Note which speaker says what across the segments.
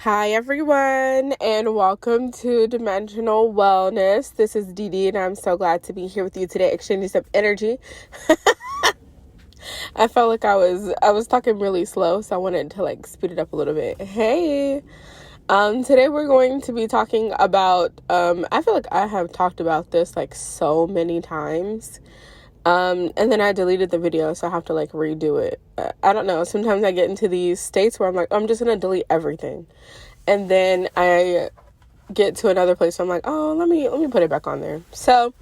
Speaker 1: Hi everyone, and welcome to Dimensional Wellness. This is DeeDee, and I'm so glad to be here with you today, exchanging some energy. I felt like I was talking really slow, so I wanted to speed it up a little bit. Hey, today we're going to be talking about. I feel like I have talked about this so many times. And then I deleted the video, so I have to redo it. I don't know. Sometimes I get into these states where I'm like, I'm just going to delete everything. And then I get to another place where I'm like, oh, let me put it back on there. So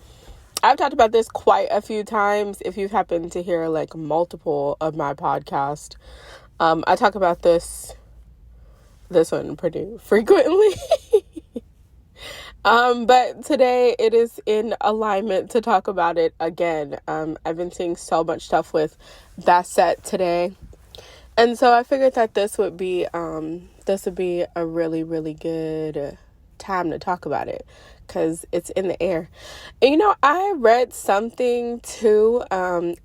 Speaker 1: I've talked about this quite a few times. If you've happened to hear multiple of my podcast, I talk about this one pretty frequently. But today it is in alignment to talk about it again. I've been seeing so much stuff with Bassett today. And so I figured that this would be a really, really good time to talk about it because it's in the air. And, I read something too.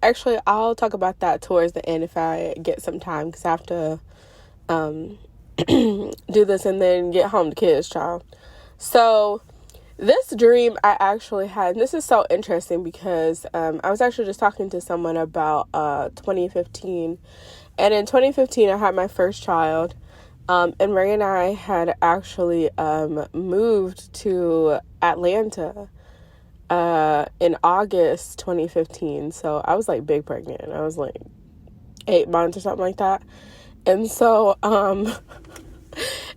Speaker 1: Actually, I'll talk about that towards the end if I get some time because I have to do this and then get home to kids, child. So this dream I actually had, and this is so interesting because I was actually just talking to someone about 2015. And in 2015, I had my first child. And Ray and I had actually moved to Atlanta in August 2015. So I was big pregnant. I was 8 months or something like that. And so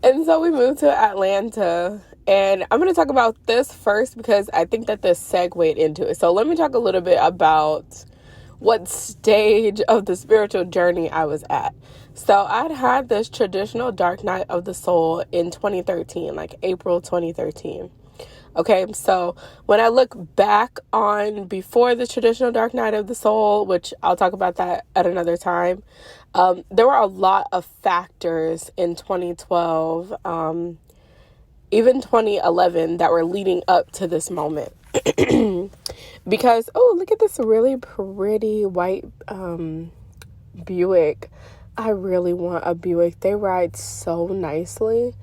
Speaker 1: we moved to Atlanta. And I'm going to talk about this first because I think that this segued into it. So let me talk a little bit about what stage of the spiritual journey I was at. So I'd had this traditional dark night of the soul in 2013, April 2013. Okay, so when I look back on before the traditional dark night of the soul, which I'll talk about that at another time, there were a lot of factors in 2012, even 2011 that were leading up to this moment. Because, oh, look at this really pretty white Buick. I really want a Buick. They ride so nicely.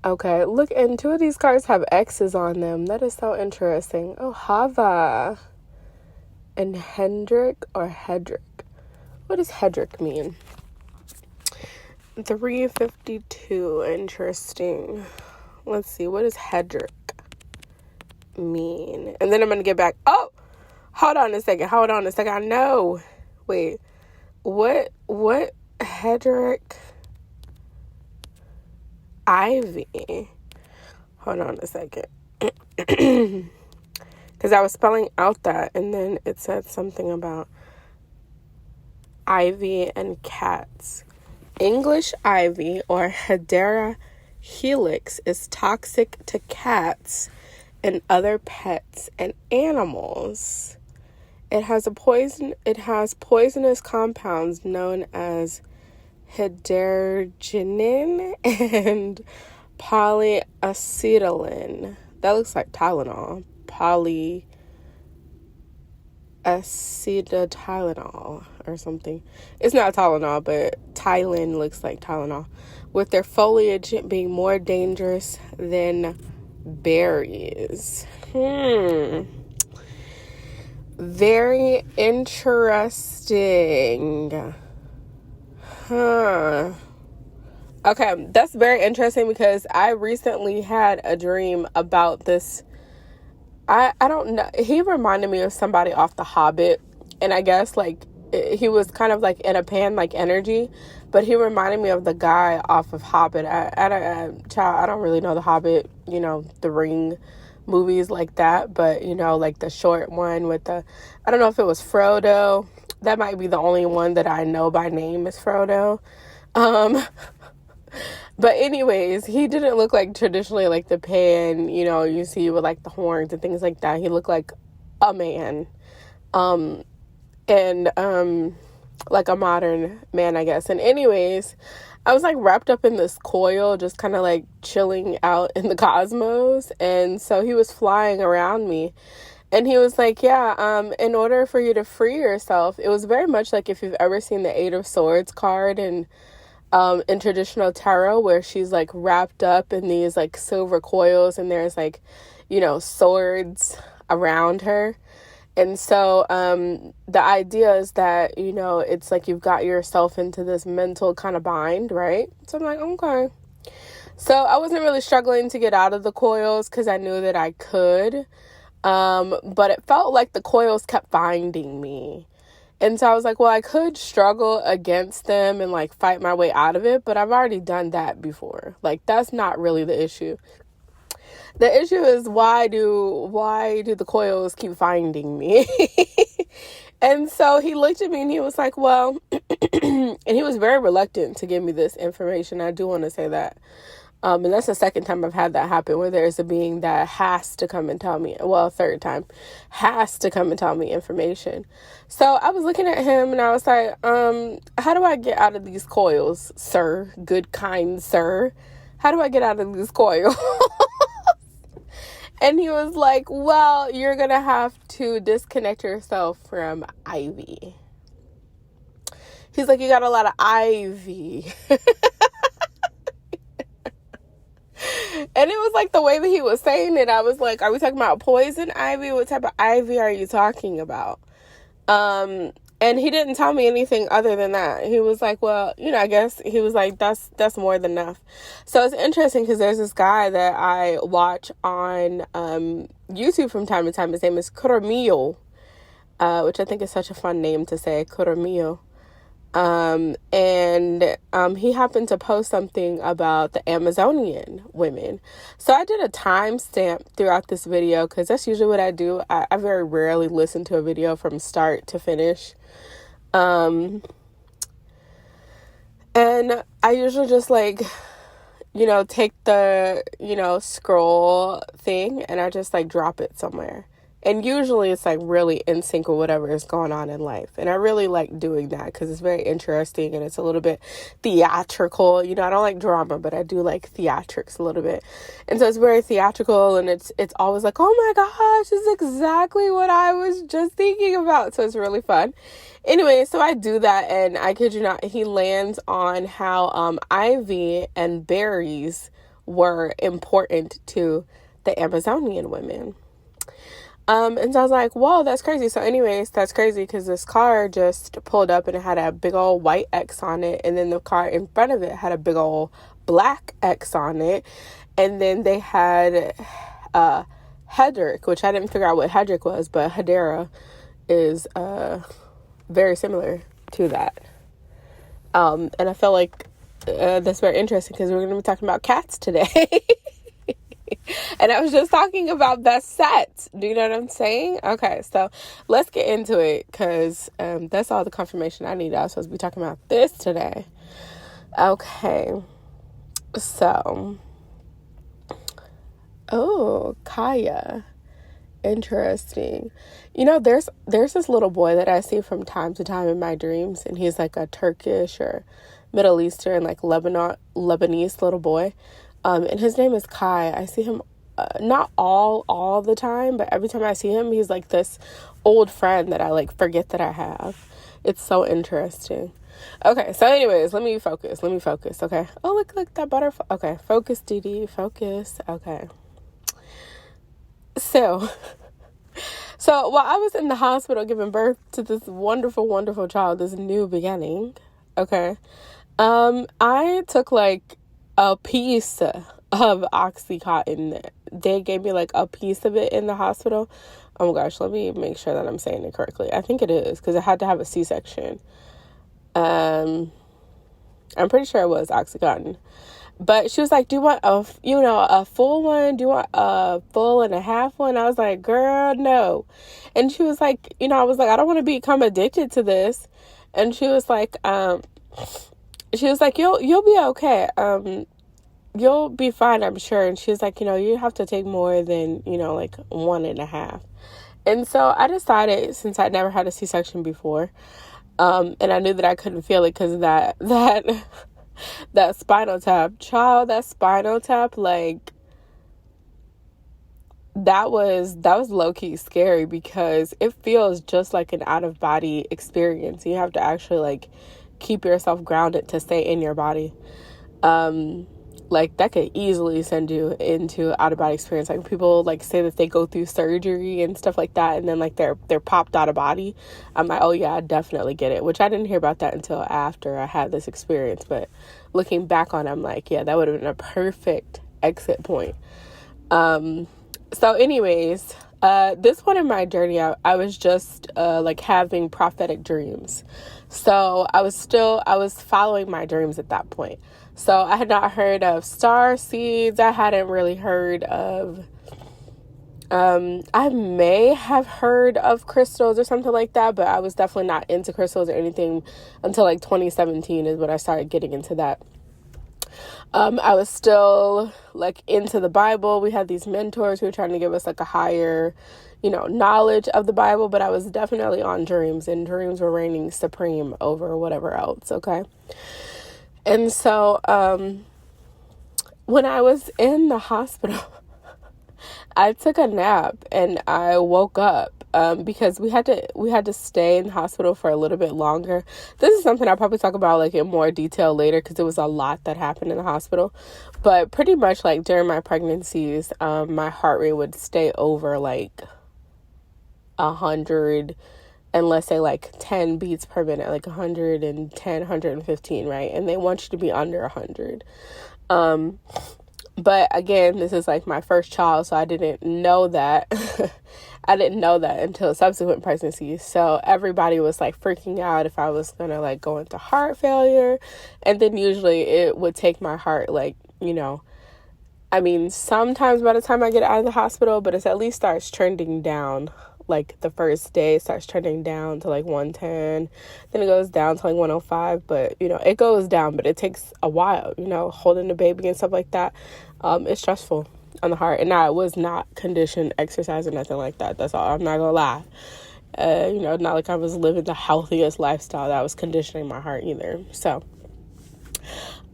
Speaker 1: Okay, look, and 2 of these cars have X's on them. That is so interesting. Oh, Hava. And Hendrick or Hedrick. What does Hedrick mean? 352. Interesting. Let's see. What does Hedrick mean? And then I'm going to get back. Oh, hold on a second. I know. Wait. What Hedrick? Ivy. Hold on a second. Because I was spelling out that and then it said something about ivy and cats. English ivy or Hedera helix is toxic to cats and other pets and animals. It has poisonous compounds known as hydrogenin and polyacetylene. That looks like Tylenol. Polyacetylene or something. It's not Tylenol, but Tylen looks like Tylenol. With their foliage being more dangerous than berries. Very interesting. Okay, that's very interesting because I recently had a dream about this. I don't know. He reminded me of somebody off The Hobbit. And I guess he was kind of in a pan energy. But he reminded me of the guy off of Hobbit. I don't really know The Hobbit, the Ring movies like that. But, the short one with I don't know if it was Frodo. That might be the only one that I know by name is Frodo. But anyways, he didn't look traditionally the pan, you see with the horns and things like that. He looked like a man. And a modern man, I guess. And anyways, I was wrapped up in this coil, just kind of chilling out in the cosmos. And so he was flying around me. And he was in order for you to free yourself, it was very much if you've ever seen the 8 of Swords card and in traditional tarot, where she's like wrapped up in these like silver coils, and there's like, swords around her. And so the idea is that, it's like you've got yourself into this mental kind of bind, right? So I'm like, okay. So I wasn't really struggling to get out of the coils because I knew that I could. But it felt like the coils kept binding me. And so I was like, well, I could struggle against them and like fight my way out of it, but I've already done that before. Like, that's not really the issue. The issue is, why do the coils keep finding me? And so he looked at me and he was like, well, and he was very reluctant to give me this information. I do want to say that. And that's the second time I've had that happen, where there's a being that has to come and tell me, well, third time, has to come and tell me information. So I was looking at him and I was like, how do I get out of these coils, sir? Good, kind sir. How do I get out of these coils? And he was like, well, you're going to have to disconnect yourself from Ivy. He's like, you got a lot of Ivy. And it was like the way that he was saying it, I was like, are we talking about poison ivy? What type of ivy are you talking about? And he didn't tell me anything other than that. He was like, well, I guess he was like, that's more than enough. So it's interesting because there's this guy that I watch on YouTube from time to time. His name is Coromillo, which I think is such a fun name to say, Coromillo. And he happened to post something about the Amazonian women. So I did a timestamp throughout this video because that's usually what I do. I very rarely listen to a video from start to finish. And I usually just like, take the, scroll thing and I just like drop it somewhere. And usually it's like really in sync with whatever is going on in life. And I really like doing that because it's very interesting and it's a little bit theatrical. I don't like drama, but I do like theatrics a little bit. And so it's very theatrical and it's always like, oh my gosh, this is exactly what I was just thinking about. So it's really fun. Anyway, so I do that and I kid you not, he lands on how ivy and berries were important to the Amazonian women. And so I was like, whoa, that's crazy. So anyways, that's crazy because this car just pulled up and it had a big old white X on it. And then the car in front of it had a big old black X on it. And then they had Hedrick, which I didn't figure out what Hedrick was, but Hedera is very similar to that. And I feel like that's very interesting because we're going to be talking about cats today. And I was just talking about best sets. Do you know what I'm saying? Okay, so let's get into it because that's all the confirmation I need. I was supposed to be talking about this today. Okay, so, Kaya. Interesting. There's this little boy that I see from time to time in my dreams, and he's like a Turkish or Middle Eastern, like Lebanese little boy. And his name is Kai. I see him not all the time, but every time I see him, he's like this old friend that I like forget that I have. It's so interesting. Okay, so anyways, let me focus. Okay. Oh, look, that butterfly. Okay, focus, DeeDee, focus. Okay. So while I was in the hospital giving birth to this wonderful, wonderful child, this new beginning, okay, I took like a piece of Oxycontin. They gave me like a piece of it in the hospital. Oh my gosh, let me make sure that I'm saying it correctly. I think it is because I had to have a C-section. I'm pretty sure it was Oxycontin. But she was like, do you want a full one? Do you want a full and a half one? I was like, girl, no. And she was like, I was like, I don't want to become addicted to this. And she was like, you'll be okay. You'll be fine, I'm sure. And she was like, you have to take more than, like 1.5. And so I decided, since I'd never had a C-section before, and I knew that I couldn't feel it because of that spinal tap, child, that spinal tap, like, that was low-key scary because it feels just like an out-of-body experience. You have to actually, like, keep yourself grounded to stay in your body. Like that could easily send you into out of body experience. Like people like say that they go through surgery and stuff like that, and then like they're popped out of body. I'm like, oh yeah, I definitely get it. Which I didn't hear about that until after I had this experience. But looking back on it, I'm like, yeah, that would have been a perfect exit point. So anyways, this point in my journey, I was just like having prophetic dreams. So I was following my dreams at that point. So I had not heard of star seeds. I hadn't really heard of, I may have heard of crystals or something like that, but I was definitely not into crystals or anything until like 2017 is when I started getting into that. I was still like into the Bible. We had these mentors who were trying to give us like a higher, knowledge of the Bible, but I was definitely on dreams, and dreams were reigning supreme over whatever else. Okay. And so, when I was in the hospital, I took a nap and I woke up, because we had to stay in the hospital for a little bit longer. This is something I'll probably talk about like in more detail later, because it was a lot that happened in the hospital. But pretty much like during my pregnancies, my heart rate would stay over like 100, and let's say like 10 beats per minute, like 110, 115, right? And they want you to be under 100. But again, this is like my first child, so I didn't know that. I didn't know that until subsequent pregnancies. So everybody was like freaking out if I was going to like go into heart failure. And then usually it would take my heart like, sometimes by the time I get out of the hospital, but it at least starts trending down. Like the first day it starts trending down to like 110, then it goes down to like 105, but it goes down, but it takes a while, holding the baby and stuff like that. It's stressful on the heart. And I was not conditioned exercise or nothing like that. That's all. I'm not gonna lie. Not like I was living the healthiest lifestyle that was conditioning my heart either. So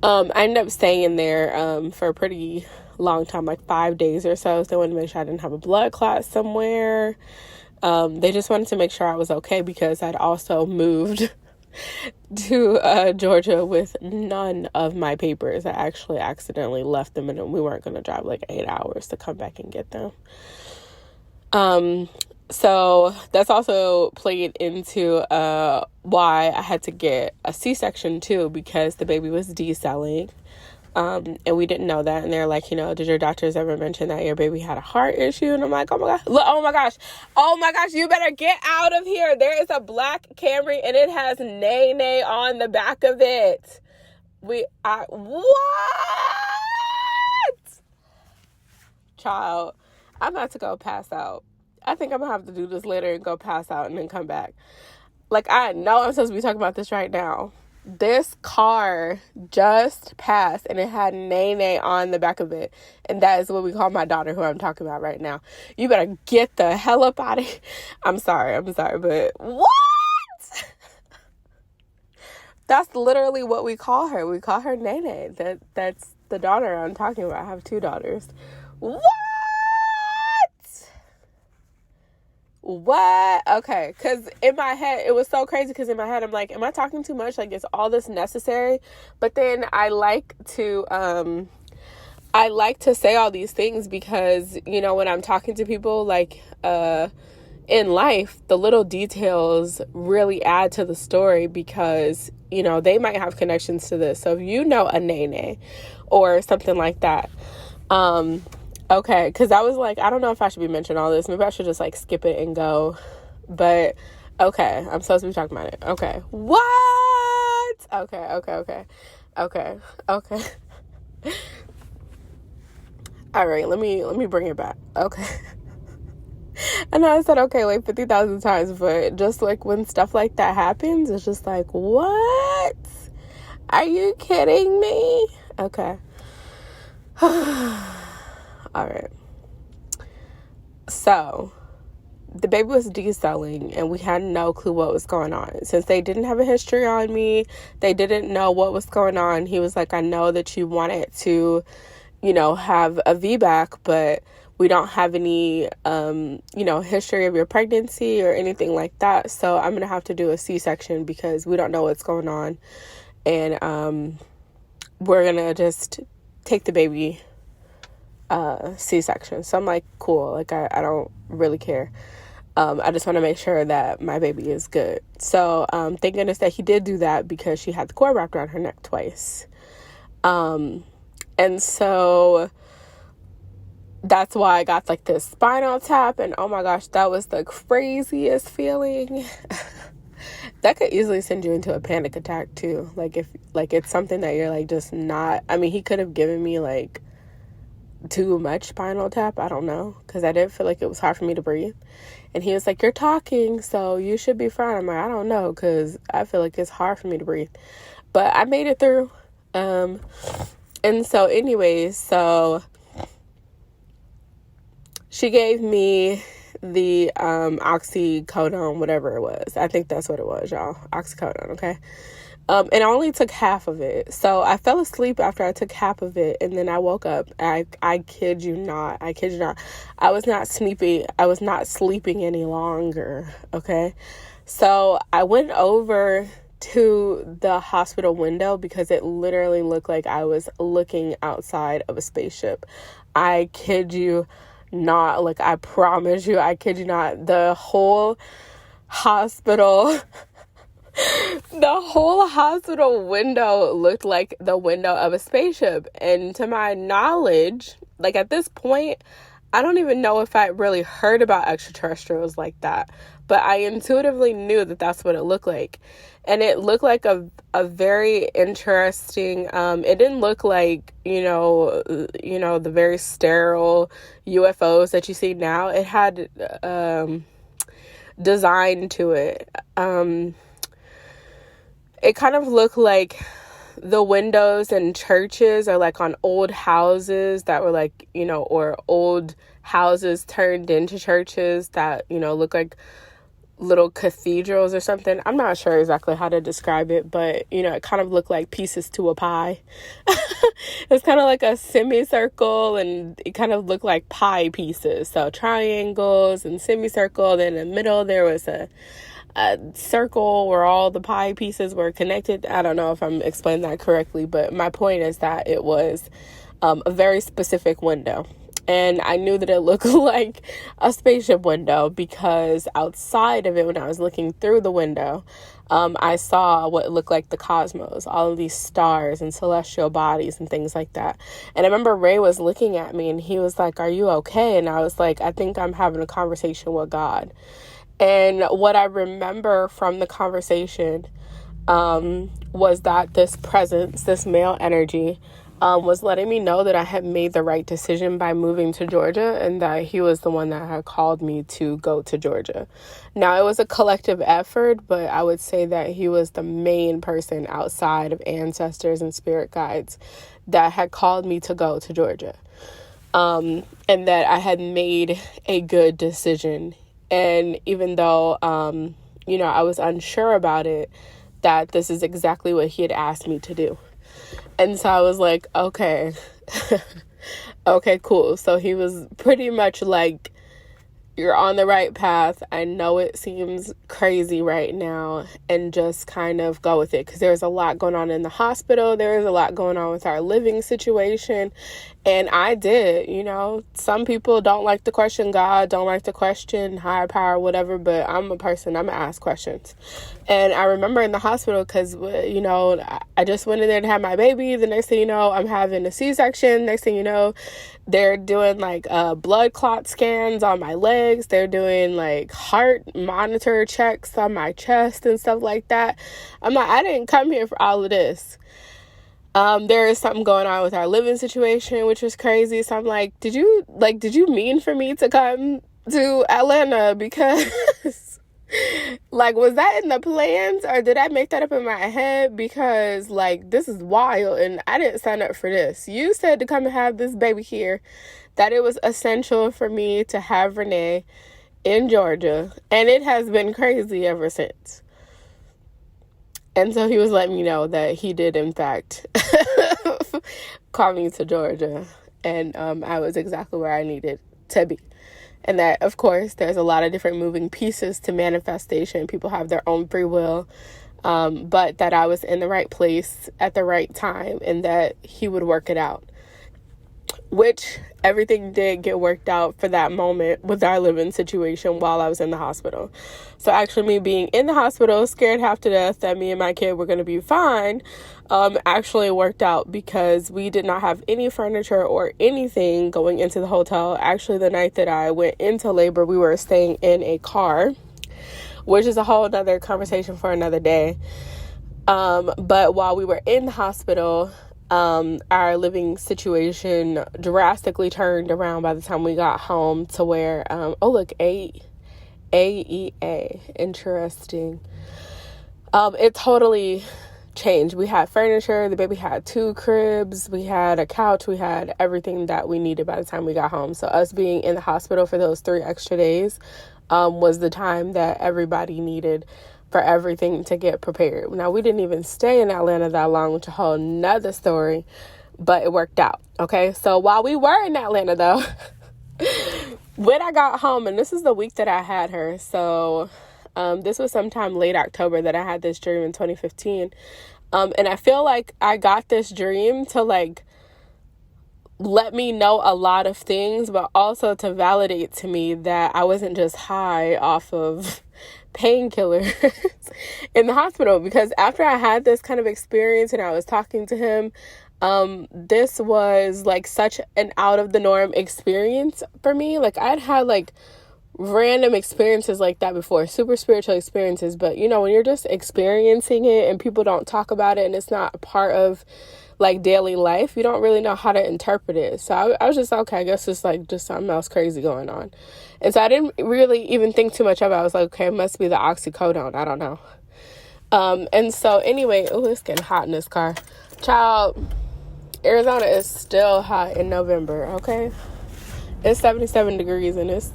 Speaker 1: I ended up staying in there for a pretty long time, like 5 days or so. So they wanted to make sure I didn't have a blood clot somewhere. They just wanted to make sure I was okay, because I'd also moved to Georgia with none of my papers. I actually accidentally left them, and we weren't going to drive like 8 hours to come back and get them. So that's also played into why I had to get a C-section too, because the baby was decelling. And we didn't know that. And they're like, did your doctors ever mention that your baby had a heart issue? And I'm like, oh my gosh, you better get out of here. There is a black Camry and it has nay on the back of it. What? Child, I'm about to go pass out. I think I'm gonna have to do this later and go pass out and then come back. Like, I know I'm supposed to be talking about this right now. This car just passed and it had nay on the back of it. And that is what we call my daughter, who I'm talking about right now. You better get the hell up out of here. I'm sorry, but what? That's literally what we call her. We call her Nene. That's the daughter I'm talking about. I have 2 daughters. What? Okay, because in my head, it was so crazy, because in my head, I'm like, am I talking too much? Like, is all this necessary? But then I like to say all these things because, when I'm talking to people, like, in life, the little details really add to the story, because, they might have connections to this. So if you know a nene or something like that, okay, because I was like, I don't know if I should be mentioning all this. Maybe I should just, like, skip it and go. But, okay, I'm supposed to be talking about it. Okay. What? Okay. All right, let me bring it back. Okay. I know I said okay like 50,000 times, but just, like, when stuff like that happens, it's just like, what? Are you kidding me? Okay. All right. So the baby was decelling and we had no clue what was going on. Since they didn't have a history on me, they didn't know what was going on. He was like, I know that you wanted to, have a VBAC, but We don't have any, history of your pregnancy or anything like that. So I'm going to have to do a C-section because we don't know what's going on. And we're going to just take the baby C-section. So I'm like, cool. Like, I don't really care. I just want to make sure that my baby is good. So thank goodness that he did do that because she had the cord wrapped around her neck twice. And so that's why I got like this spinal tap, and oh my gosh, that was the craziest feeling. That could easily send you into a panic attack too. Like if like it's something that you're like just not, I mean, he could have given me like too much spinal tap. I don't know, because I did feel like it was hard for me to breathe. And he was like, you're talking, so you should be fine. I'm like, I don't know, because I feel like it's hard for me to breathe. But I made it through. And so anyways, so she gave me the oxycodone, whatever it was. I think that's what it was, y'all. Oxycodone, okay? And I only took half of it. So I fell asleep after I took half of it, and then I woke up. I kid you not. I kid you not. I was not sleeping any longer, okay? So I went over to the hospital window because it literally looked like I was looking outside of a spaceship. I kid you not. Like, I promise you, I kid you not. The whole hospital... The whole hospital window looked like the window of a spaceship. And to my knowledge, like at this point, I don't even know if I really heard about extraterrestrials like that. But I intuitively knew that that's what it looked like. And it looked like a very interesting, it didn't look like, the very sterile UFOs that you see now. It had design to it. It kind of looked like the windows in churches or like on old houses that were like, or old houses turned into churches that, look like little cathedrals or something. I'm not sure exactly how to describe it, but, it kind of looked like pieces to a pie. It's kind of like a semicircle, and it kind of looked like pie pieces. So triangles and semicircle. Then in the middle, there was a circle where all the pie pieces were connected. I don't know if I'm explaining that correctly, but my point is that it was a very specific window. And I knew that it looked like a spaceship window because outside of it, when I was looking through the window, I saw what looked like the cosmos, all of these stars and celestial bodies and things like that. And I remember Ray was looking at me and he was like, "Are you okay?" And I was like, "I think I'm having a conversation with God." And what I remember from the conversation was that this presence, this male energy, was letting me know that I had made the right decision by moving to Georgia, and that he was the one that had called me to go to Georgia. Now, it was a collective effort, but I would say that he was the main person outside of ancestors and spirit guides that had called me to go to Georgia. And that I had made a good decision. And even though, I was unsure about it, that this is exactly what he had asked me to do. And so I was like, okay, okay, cool. So he was pretty much like, you're on the right path. I know it seems crazy right now, and just kind of go with it. Because there's a lot going on in the hospital. There is a lot going on with our living situation. And I did, some people don't like to question God, don't like to question higher power, whatever. But I'm a person, I'm going to ask questions. And I remember in the hospital, because, I just went in there to have my baby. The next thing you know, I'm having a C-section. Next thing you know, they're doing like blood clot scans on my legs. They're doing like heart monitor checks on my chest and stuff like that. I'm like, I didn't come here for all of this. There is something going on with our living situation, which was crazy. So I'm like, did you mean for me to come to Atlanta? Because like, was that in the plans, or did I make that up in my head? Because like, this is wild, and I didn't sign up for this. You said to come and have this baby here, that it was essential for me to have Renee in Georgia, and it has been crazy ever since. And so he was letting me know that he did, in fact, call me to Georgia. And I was exactly where I needed to be. And that, of course, there's a lot of different moving pieces to manifestation. People have their own free will. But that I was in the right place at the right time and that he would work it out. Which everything did get worked out for that moment with our living situation while I was in the hospital. So actually me being in the hospital, scared half to death that me and my kid were going to be fine, actually worked out because we did not have any furniture or anything going into the hotel. Actually, the night that I went into labor, we were staying in a car, which is a whole other conversation for another day. But while we were in the hospital, our living situation drastically turned around by the time we got home to where, AEA, interesting. It totally changed. We had furniture, the baby had 2 cribs, we had a couch, we had everything that we needed by the time we got home. So us being in the hospital for those 3 extra days, was the time that everybody needed for everything to get prepared. Now, we didn't even stay in Atlanta that long, which is a whole nother story, but it worked out. Okay. So while we were in Atlanta though, when I got home, and this is the week that I had her. So, this was sometime late October that I had this dream in 2015. And I feel like I got this dream to like, let me know a lot of things, but also to validate to me that I wasn't just high off of painkillers in the hospital. Because after I had this kind of experience and I was talking to him, this was like such an out of the norm experience for me. Like I'd had like random experiences like that before, super spiritual experiences, but you know, when you're just experiencing it and people don't talk about it and it's not a part of like daily life, you don't really know how to interpret it. So I was just, okay, I guess it's like just something else crazy going on. And so I didn't really even think too much of it. I was like, okay, it must be the oxycodone. I don't know. And so anyway, it's getting hot in this car. Child, Arizona is still hot in November, okay? It's 77 degrees and it's...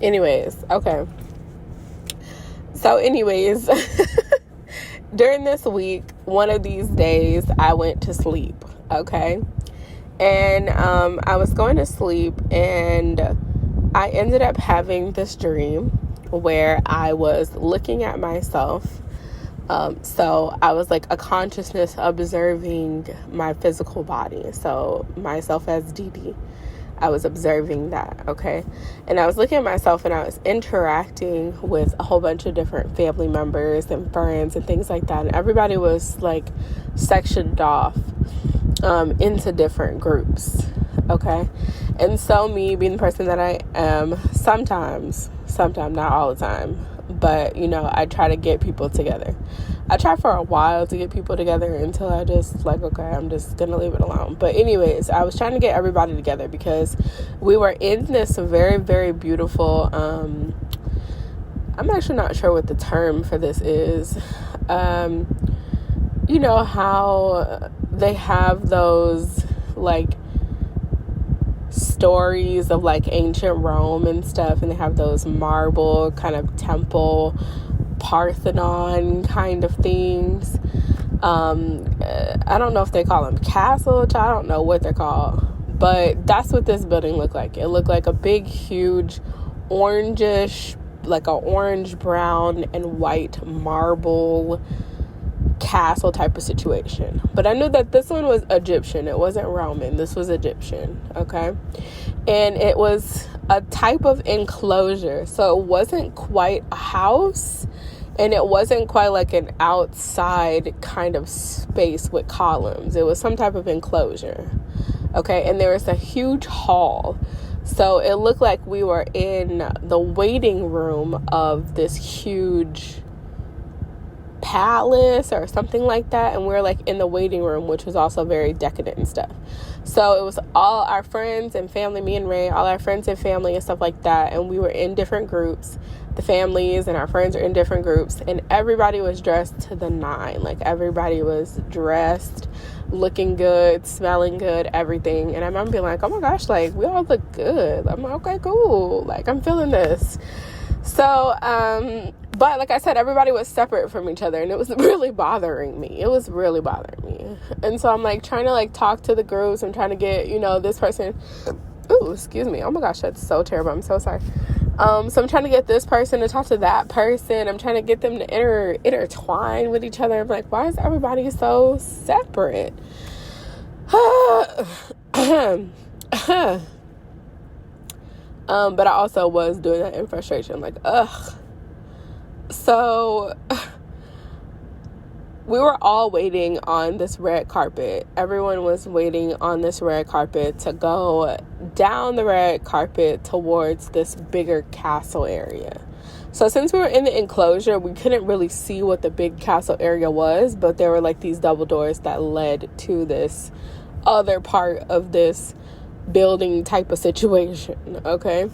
Speaker 1: anyways, okay. So anyways... during this week, one of these days, I went to sleep, okay? And I was going to sleep, and I ended up having this dream where I was looking at myself. So I was like a consciousness observing my physical body. So myself as DeeDee. I was observing that, okay? And I was looking at myself and I was interacting with a whole bunch of different family members and friends and things like that. And everybody was like sectioned off into different groups, okay? And so me being the person that I am, sometimes, not all the time, but, you know, I try to get people together. I tried for a while to get people together until I just like, okay, I'm just going to leave it alone. But anyways, I was trying to get everybody together because we were in this very, very beautiful, I'm actually not sure what the term for this is. You know how they have those like stories of like ancient Rome and stuff, and they have those marble kind of temple Parthenon kind of things. I don't know if they call them castles. I don't know what they're called, but that's what this building looked like. It looked like a big, huge, orangish, like a orange, brown, and white marble castle type of situation. But I knew that this one was Egyptian. It wasn't Roman. This was Egyptian, okay? And it was a type of enclosure. So it wasn't quite a house, and it wasn't quite like an outside kind of space with columns. It was some type of enclosure, okay? And there was a huge hall. So it looked like we were in the waiting room of this huge palace or something like that, and we were like in the waiting room, which was also very decadent and stuff. So it was all our friends and family, me and Ray, all our friends and family and stuff like that, and we were in different groups. The families and our friends are in different groups, and everybody was dressed to the nine. Like everybody was dressed, looking good, smelling good, everything. And I remember being like, oh my gosh, like we all look good. I'm like, okay, cool, like I'm feeling this. So But like I said, everybody was separate from each other, and it was really bothering me. It was really bothering me. And so I'm like trying to like talk to the groups. I'm trying to get, you know, this person. Ooh, excuse me. Oh my gosh, that's so terrible. I'm so sorry. So I'm trying to get this person to talk to that person. I'm trying to get them to intertwine with each other. I'm like, why is everybody so separate? But I also was doing that in frustration. Like, ugh. So we were all waiting on this red carpet. Everyone was waiting on this red carpet to go down the red carpet towards this bigger castle area. So since we were in the enclosure, we couldn't really see what the big castle area was, but there were like these double doors that led to this other part of this building type of situation, okay?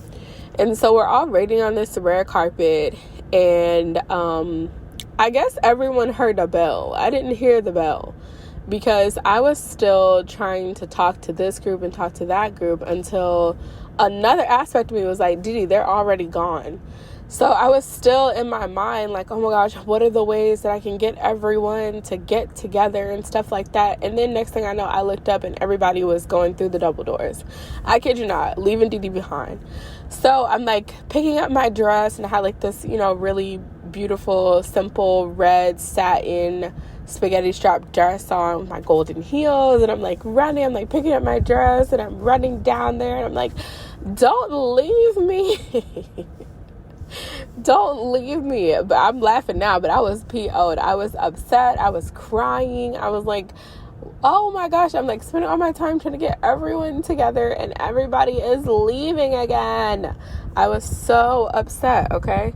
Speaker 1: And so we're all waiting on this red carpet, and I guess everyone heard a bell. I didn't hear the bell because I was still trying to talk to this group and talk to that group until another aspect of me was like, DeeDee, they're already gone. So I was still in my mind like, oh my gosh, what are the ways that I can get everyone to get together and stuff like that? And then next thing I know, I looked up and everybody was going through the double doors. I kid you not, leaving DeeDee behind. So I'm like picking up my dress, and I had like this, you know, really beautiful, simple red satin spaghetti strap dress on with my golden heels, and I'm like running, I'm like picking up my dress, and I'm running down there, and I'm like, don't leave me. Don't leave me. But I'm laughing now, but I was PO'd. I was upset. I was crying. I was like, oh my gosh, I'm like spending all my time trying to get everyone together, and everybody is leaving again. I was so upset, okay?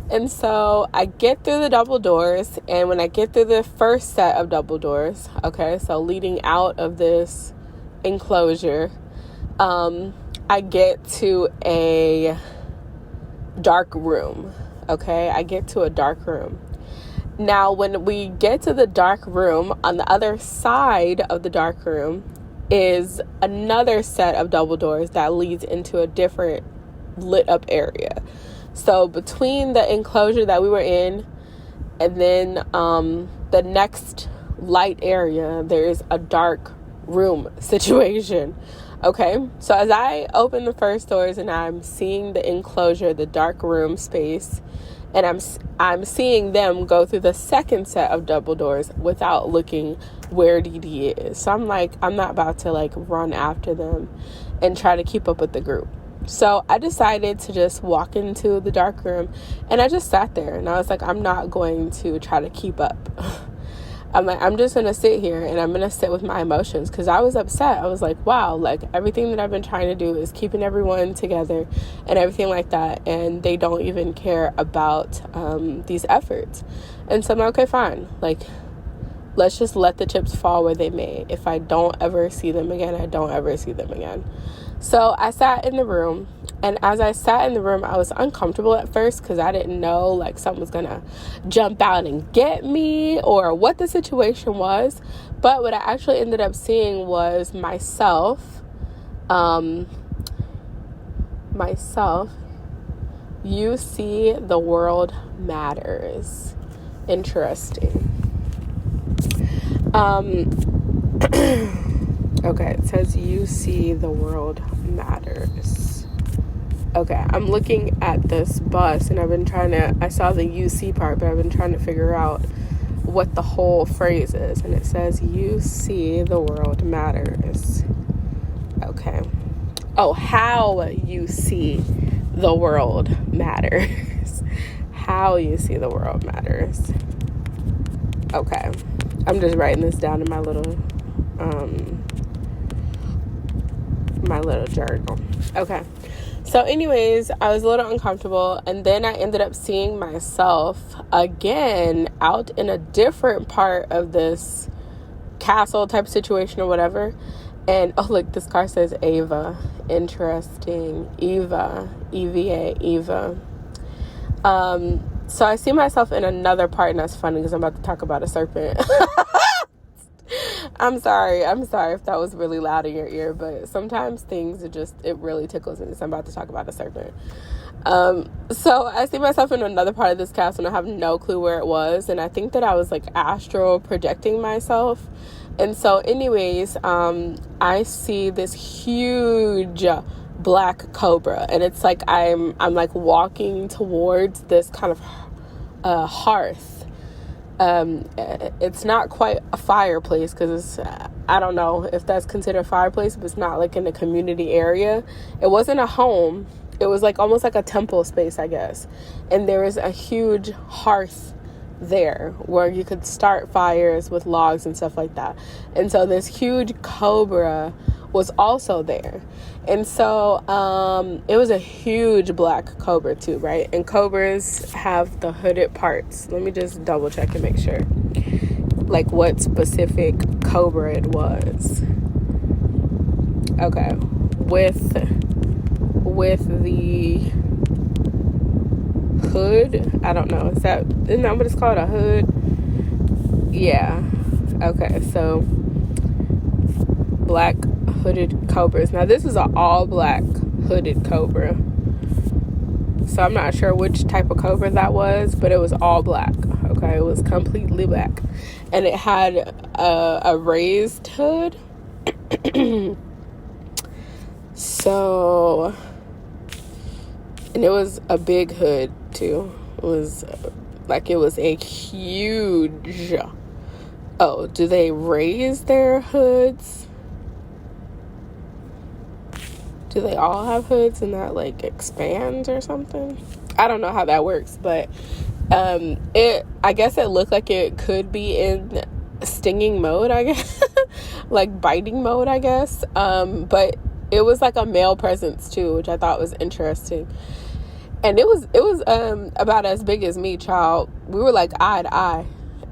Speaker 1: And so I get through the double doors, and when I get through the first set of double doors, okay, so leading out of this enclosure, I get to a dark room, okay? I get to a dark room. Now, when we get to the dark room, on the other side of the dark room is another set of double doors that leads into a different lit up area. So between the enclosure that we were in and then the next light area, there is a dark room situation. Okay, so as I open the first doors and I'm seeing the enclosure, the dark room space, and I'm seeing them go through the second set of double doors without looking where DeeDee is. So I'm like, I'm not about to like run after them and try to keep up with the group. So I decided to just walk into the dark room, and I just sat there, and I was like, I'm not going to try to keep up. I'm like, I'm just going to sit here, and I'm going to sit with my emotions, because I was upset. I was like, wow, like everything that I've been trying to do is keeping everyone together and everything like that, and they don't even care about these efforts. And so I'm like, okay, fine. Like, let's just let the chips fall where they may. If I don't ever see them again, I don't ever see them again. So I sat in the room, and as I sat in the room, I was uncomfortable at first because I didn't know like something was gonna jump out and get me or what the situation was. But what I actually ended up seeing was myself. You see, the world matters. Interesting. Okay, it says you see the world matters. Okay, I'm looking at this bus, and I saw the UC part, but I've been trying to figure out what the whole phrase is. And it says you see the world matters. Okay. Oh, how you see the world matters. How you see the world matters. Okay. I'm just writing this down in my little journal. Okay. So anyways, I was a little uncomfortable, and then I ended up seeing myself again out in a different part of this castle type situation or whatever. And oh look, this car says Ava. Interesting. Eva. EVA. Eva. So I see myself in another part, and that's funny because I'm about to talk about a serpent. I'm sorry if that was really loud in your ear, but sometimes things it really tickles me. So I'm about to talk about a serpent. So I see myself in another part of this castle and I have no clue where it was. And I think that I was like astral projecting myself. And so anyways, I see this huge black cobra, and it's like I'm like walking towards this kind of hearth. It's not quite a fireplace because it's, I don't know if that's considered a fireplace, but it's not like in a community area. It wasn't a home. It was like almost like a temple space, I guess. And there was a huge hearth there where you could start fires with logs and stuff like that. And so this huge cobra was also there. And so it was a huge black cobra too, right? And cobras have the hooded parts. Let me just double check and make sure like what specific cobra it was. Okay, with the hood, I don't know, isn't that what it's called, a hood? Yeah. Okay, so black hooded cobras. Now this is an all black hooded cobra, so I'm not sure which type of cobra that was, but it was all black. Okay, it was completely black, and it had a raised hood. So, and it was a big hood too. It was a huge. Oh, do they raise their hoods? Do they all have hoods and that like expands or something? I don't know how that works, but I guess it looked like it could be in stinging mode, I guess. Like biting mode, I guess. But it was like a male presence too, which I thought was interesting. And it was about as big as me, child. We were like eye to eye.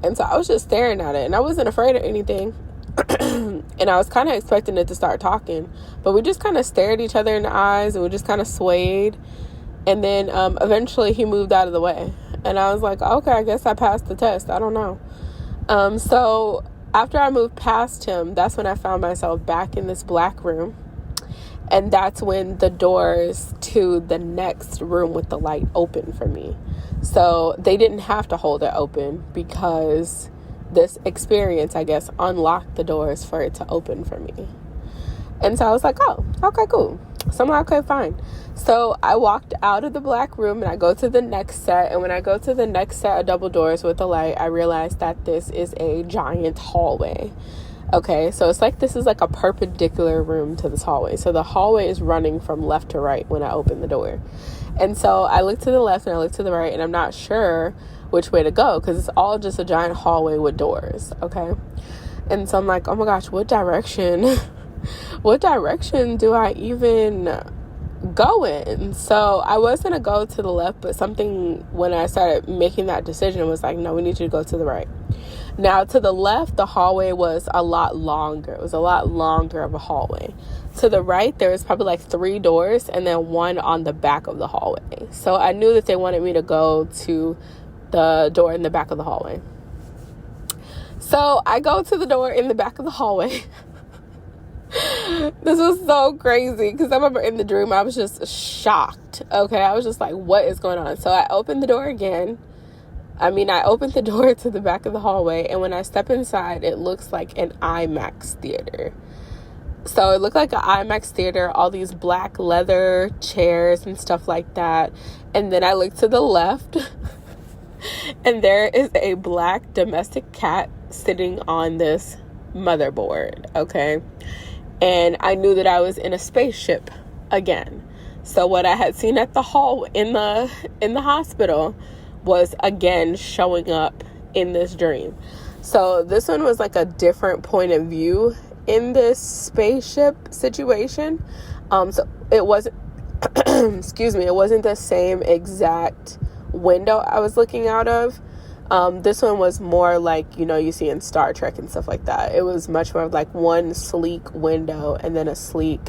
Speaker 1: And so I was just staring at it, and I wasn't afraid of anything. And I was kind of expecting it to start talking, but we just kind of stared each other in the eyes, and we just kind of swayed. And then eventually he moved out of the way, and I was like, okay, I guess I passed the test. I don't know. So after I moved past him, that's when I found myself back in this black room. And that's when the doors to the next room with the light opened for me. So they didn't have to hold it open because this experience, I guess, unlocked the doors for it to open for me. And so I was like, oh, okay, cool. So I'm like, okay, fine. So I walked out of the black room and I go to the next set. And when I go to the next set of double doors with the light, I realized that this is a giant hallway. Okay, so it's like this is like a perpendicular room to this hallway. So the hallway is running from left to right when I open the door. And so I look to the left and I look to the right, and I'm not sure which way to go because it's all just a giant hallway with doors. Okay, and so I'm like, oh my gosh, what direction do I even go in? So I was gonna go to the left, but something when I started making that decision was like, no, we need you to go to the right. Now, to the left, the hallway was a lot longer. It was a lot longer of a hallway. To the right, there was probably like 3 doors and then one on the back of the hallway. So I knew that they wanted me to go to the door in the back of the hallway. So I go to the door in the back of the hallway. This was so crazy because I remember in the dream, I was just shocked. Okay, I was just like, what is going on? So I opened the door again. I opened the door to the back of the hallway, and when I step inside, it looks like an IMAX theater. So it looked like an IMAX theater, all these black leather chairs and stuff like that. And then I look to the left, and there is a black domestic cat sitting on this motherboard, okay? And I knew that I was in a spaceship again. So what I had seen at the hall in the hospital was again showing up in this dream. So this one was like a different point of view in this spaceship situation. So it wasn't it wasn't the same exact window I was looking out of. This one was more like, you see in Star Trek and stuff like that. It was much more like one sleek window and then a sleek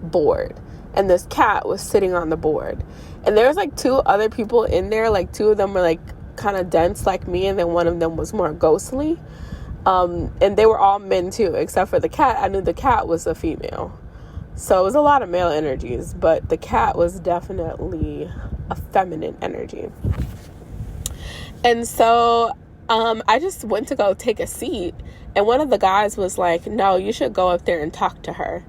Speaker 1: board. And this cat was sitting on the board. And there was like 2 other people in there. Like 2 of them were like kind of dense like me. And then one of them was more ghostly. And they were all men too, except for the cat. I knew the cat was a female. So it was a lot of male energies, but the cat was definitely a feminine energy. And so I just went to go take a seat, and one of the guys was like, no, you should go up there and talk to her.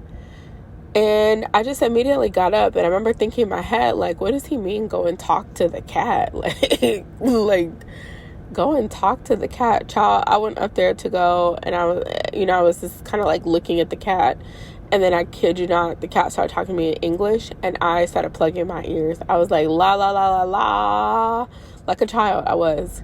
Speaker 1: And I just immediately got up, and I remember thinking in my head, like, what does he mean go and talk to the cat? Like go and talk to the cat. Child, I went up there to go, and I was just kind of like looking at the cat, and then I kid you not, the cat started talking to me in English, and I started plugging my ears. I was like, la, la, la, la, la, like a child I was.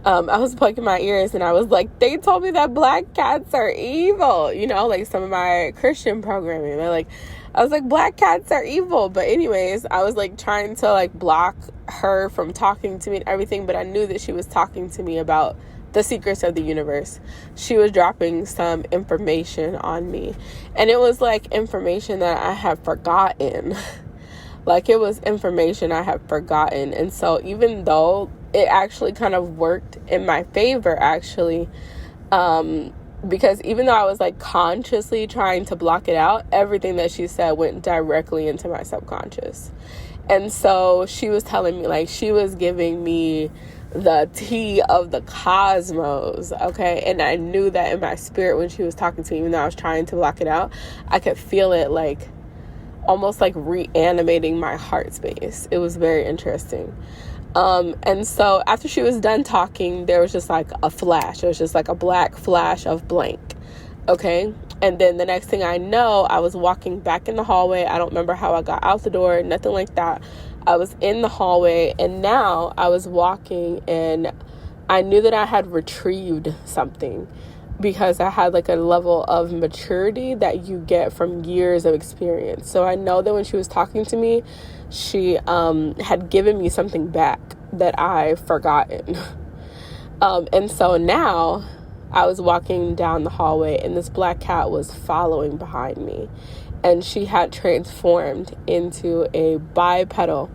Speaker 1: I was plugging my ears, and I was like, they told me that black cats are evil, like some of my Christian programming. I was like, black cats are evil. But anyways, I was like trying to like block her from talking to me and everything, but I knew that she was talking to me about the secrets of the universe. She was dropping some information on me, and it was like information that I had forgotten. Like, it was information I had forgotten. And so even though it actually kind of worked in my favor, actually, because even though I was like consciously trying to block it out, everything that she said went directly into my subconscious. And so she was telling me, like, she was giving me the tea of the cosmos, okay? And I knew that in my spirit when she was talking to me, even though I was trying to block it out, I could feel it, like, almost like reanimating my heart space. It was very interesting. And so after she was done talking, there was just like a flash. It was just like a black flash of blank. Okay. And then the next thing I know, I was walking back in the hallway. I don't remember how I got out the door, nothing like that. I was in the hallway, and now I was walking, and I knew that I had retrieved something, because I had like a level of maturity that you get from years of experience. So I know that when she was talking to me, she had given me something back that I've forgotten. And so now I was walking down the hallway, and this black cat was following behind me, and she had transformed into a bipedal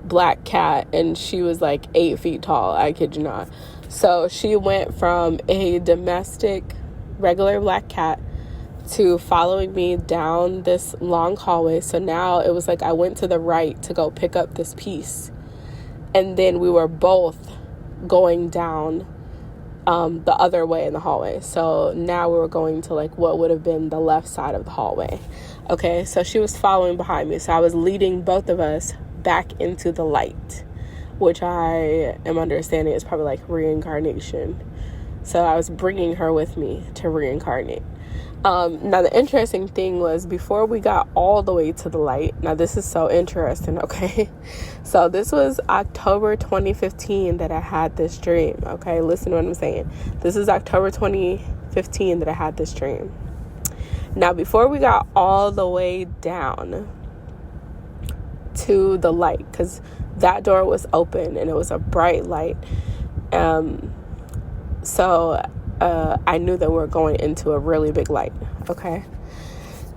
Speaker 1: black cat, and she was like 8 feet tall. I kid you not. So she went from a domestic, regular black cat to following me down this long hallway. So now it was like I went to the right to go pick up this piece, and then we were both going down the other way in the hallway. So now we were going to like what would have been the left side of the hallway. Okay, so she was following behind me. So I was leading both of us back into the light, which I am understanding is probably like reincarnation. So I was bringing her with me to reincarnate. Now the interesting thing was, before we got all the way to the light, now this is so interesting, okay? So this was October 2015 that I had this dream, okay? Listen to what I'm saying. This is October 2015 that I had this dream. Now before we got all the way down to the light, because that door was open and it was a bright light, so I knew that we were going into a really big light, okay?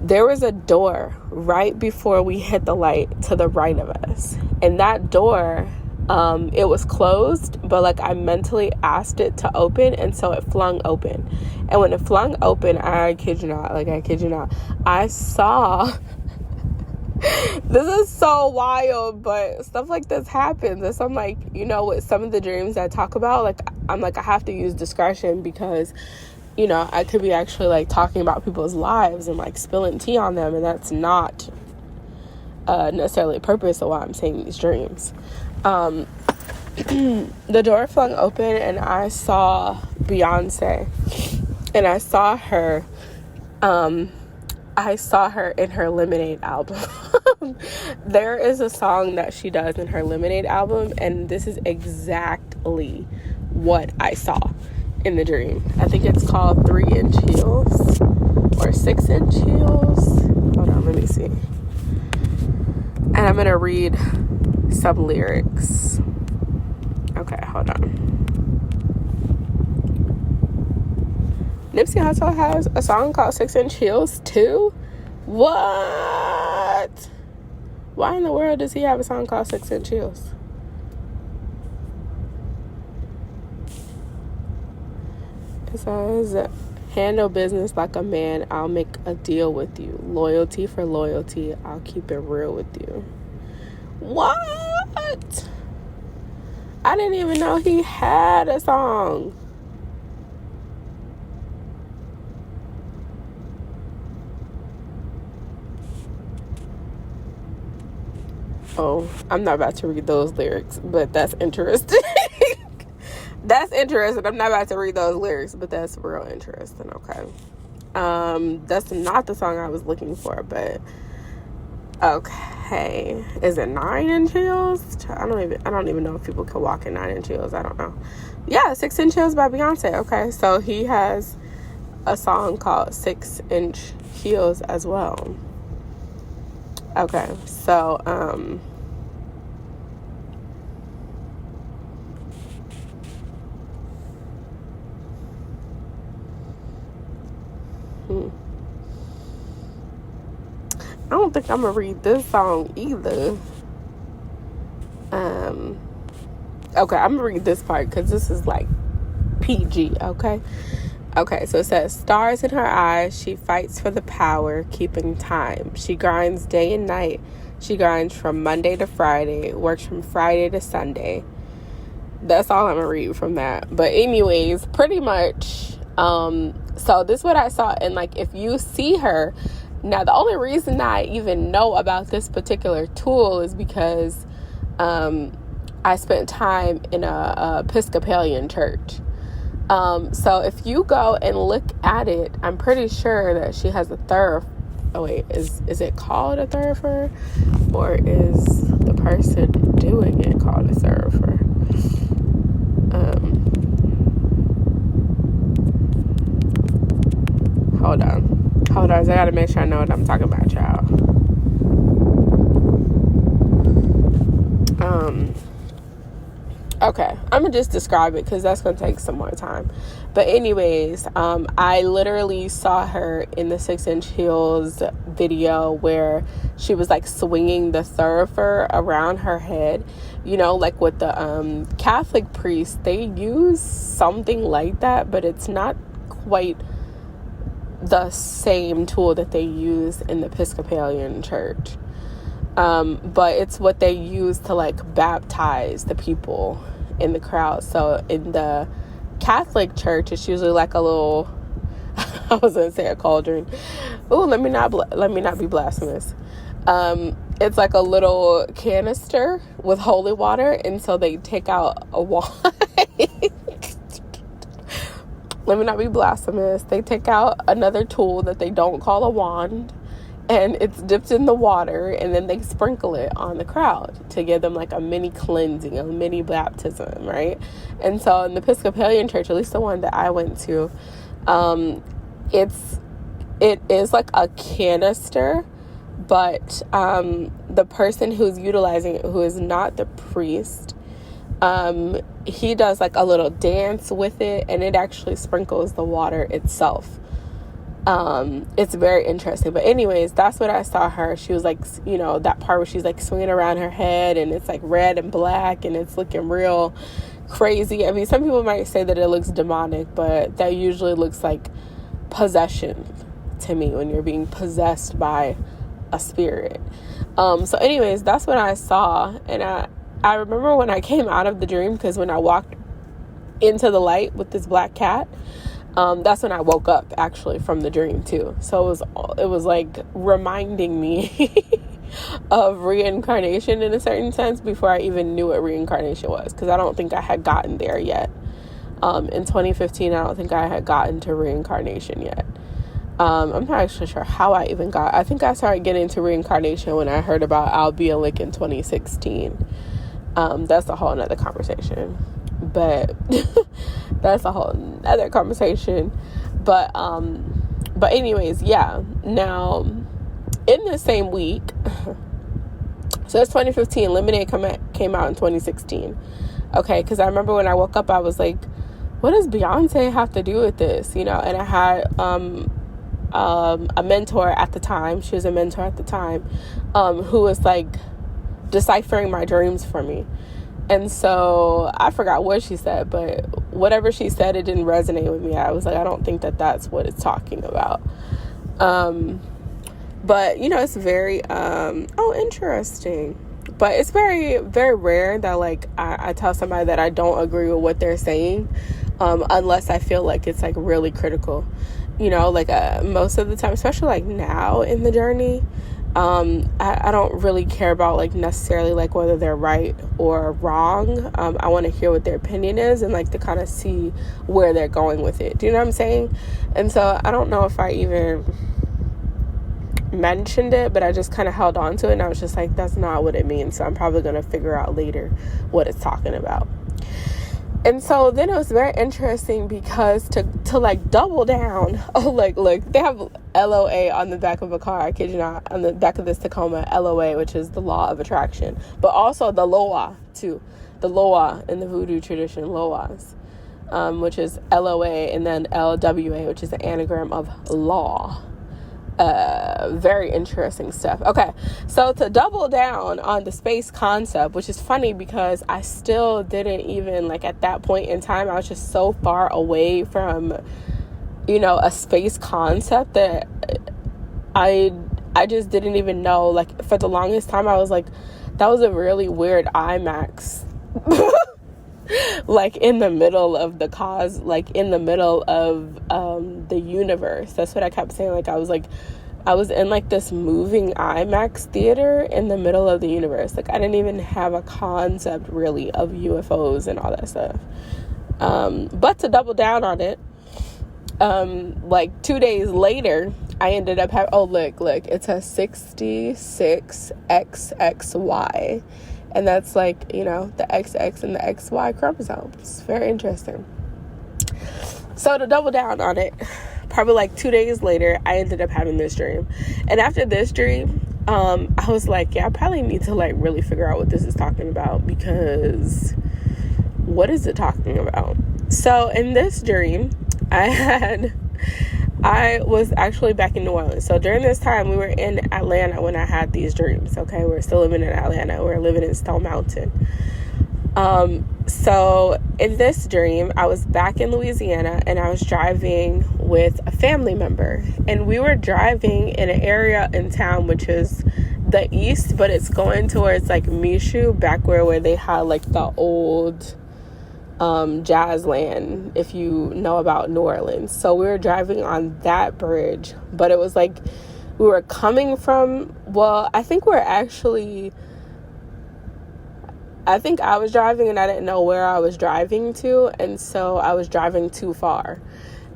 Speaker 1: There was a door right before we hit the light to the right of us, and that door, it was closed, but like I mentally asked it to open, and so it flung open. And when it flung open, I kid you not, I saw this is so wild, but stuff like this happens. And so I'm like, with some of the dreams I talk about, like, I'm like, I have to use discretion, because, I could be actually like talking about people's lives and like spilling tea on them. And that's not necessarily the purpose of why I'm saying these dreams. The door flung open, and I saw Beyonce, and I saw her in her Lemonade album. There is a song that she does in her Lemonade album, and this is exactly what I saw in the dream. I think it's called 3-inch heels or 6-inch heels. Hold on, let me see. And I'm gonna read some lyrics. Okay, hold on. Nipsey Hussle has a song called 6-inch heels too? What? Why in the world does he have a song called 6-inch heels? It says, Handle business like a man, I'll make a deal with you. Loyalty for loyalty, I'll keep it real with you. What? I didn't even know he had a song. Oh, I'm not about to read those lyrics, but that's interesting. That's interesting. I'm not about to read those lyrics, but that's real interesting. Okay. That's not the song I was looking for, but okay. Is it 9 Inch Heels? I don't even know if people can walk in 9 Inch Heels. I don't know. Yeah, 6 Inch Heels by Beyonce. Okay. So he has a song called 6 Inch Heels as well. Okay. So, I don't think I'm gonna read this song either. Okay, I'm gonna read this part because this is like PG. Okay, so it says, stars in her eyes, she fights for the power, keeping time. She grinds day and night. She grinds from Monday to Friday, works from Friday to Sunday. That's all I'm gonna read from that. But anyways, pretty much, so this is what I saw. And like, if you see her, now the only reason I even know about this particular tool is because I spent time in a Episcopalian church. So if you go and look at it, I'm pretty sure that she has a thurifer. Oh wait, is it called a thurifer, or is the person doing it called a thurifer? Hold on, I gotta make sure I know what I'm talking about, y'all. Okay, I'm gonna just describe it because that's gonna take some more time. But anyways, I literally saw her in the 6 Inch Heels video where she was like swinging the thurifer around her head. You know, like with the Catholic priests, they use something like that, but it's not quite the same tool that they use in the Episcopalian church. But it's what they use to like baptize the people in the crowd. So in the Catholic church, it's usually like a little, I was gonna say a cauldron. Ooh, let me not be blasphemous. It's like a little canister with holy water, and so they take out a wand. Let me not be blasphemous. They take out another tool that they don't call a wand, and it's dipped in the water, and then they sprinkle it on the crowd to give them like a mini cleansing, a mini baptism, right? And so in the Episcopalian church, at least the one that I went to, it is like a canister, but the person who's utilizing it, who is not the priest, he does like a little dance with it, and it actually sprinkles the water itself. It's very interesting. But anyways, that's what I saw her. She was like, you know, that part where she's like swinging around her head, and it's like red and black, and it's looking real crazy. I mean, some people might say that it looks demonic, but that usually looks like possession to me, when you're being possessed by a spirit. So anyways, that's what I saw. And I remember when I came out of the dream, because when I walked into the light with this black cat, that's when I woke up actually from the dream too. So it was like reminding me of reincarnation in a certain sense before I even knew what reincarnation was, because I don't think I had gotten there yet. In 2015, I don't think I had gotten to reincarnation yet. I'm not actually sure how I even got. I think I started getting into reincarnation when I heard about Albiolic in 2016. That's a whole nother conversation, but that's a whole nother conversation. But anyways, yeah. Now, in the same week, so it's 2015. Lemonade came out in 2016. Okay, because I remember when I woke up, I was like, what does Beyonce have to do with this? You know, and I had a mentor at the time. She was a mentor at the time, who was like deciphering my dreams for me. And so I forgot what she said, but whatever she said, it didn't resonate with me. I was like, I don't think that that's what it's talking about. But, you know, it's very, interesting. But it's very, very rare that, like, I tell somebody that I don't agree with what they're saying, unless I feel like it's, like, really critical. You know, like, most of the time, especially, like, now in the journey, I don't really care about, like, necessarily, like, whether they're right or wrong. I want to hear what their opinion is and, like, to kind of see where they're going with it. Do you know what I'm saying? And so I don't know if I even mentioned it, but I just kind of held on to it, and I was just like, that's not what it means. So I'm probably going to figure out later what it's talking about. And so then it was very interesting because to like double down, look, they have LOA on the back of a car, I kid you not, on the back of this Tacoma, LOA, which is the law of attraction, but also the Loa too, the Loa in the voodoo tradition, Loas, which is LOA, and then LWA, which is the anagram of law. Very interesting stuff. Okay, so to double down on the space concept, which is funny because I still didn't even, like, at that point in time, I was just so far away from, you know, a space concept that I just didn't even know. Like, for the longest time, I was like, that was a really weird IMAX. Like, in the middle of the in the middle of the universe. That's what I kept saying. Like, I was in, like, this moving IMAX theater in the middle of the universe. Like, I didn't even have a concept, really, of UFOs and all that stuff. But to double down on it, like, 2 days later, I ended up having, look, it's a 66XXY. And that's, like, you know, the XX and the XY chromosomes. It's very interesting. So to double down on it, probably like 2 days later, I ended up having this dream. And after this dream, I was like, yeah, I probably need to, like, really figure out what this is talking about, because what is it talking about? So in this dream, I was actually back in New Orleans. So during this time, we were in Atlanta when I had these dreams, okay? We're still living in Atlanta. We're living in Stone Mountain. So in this dream, I was back in Louisiana, and I was driving with a family member. And we were driving in an area in town, which is the east, but it's going towards, like, Michoud, back where they had, like, the old Jazzland, if you know about New Orleans. So we were driving on that bridge, but it was like we were coming from, I think I was driving and I didn't know where I was driving to, and so I was driving too far,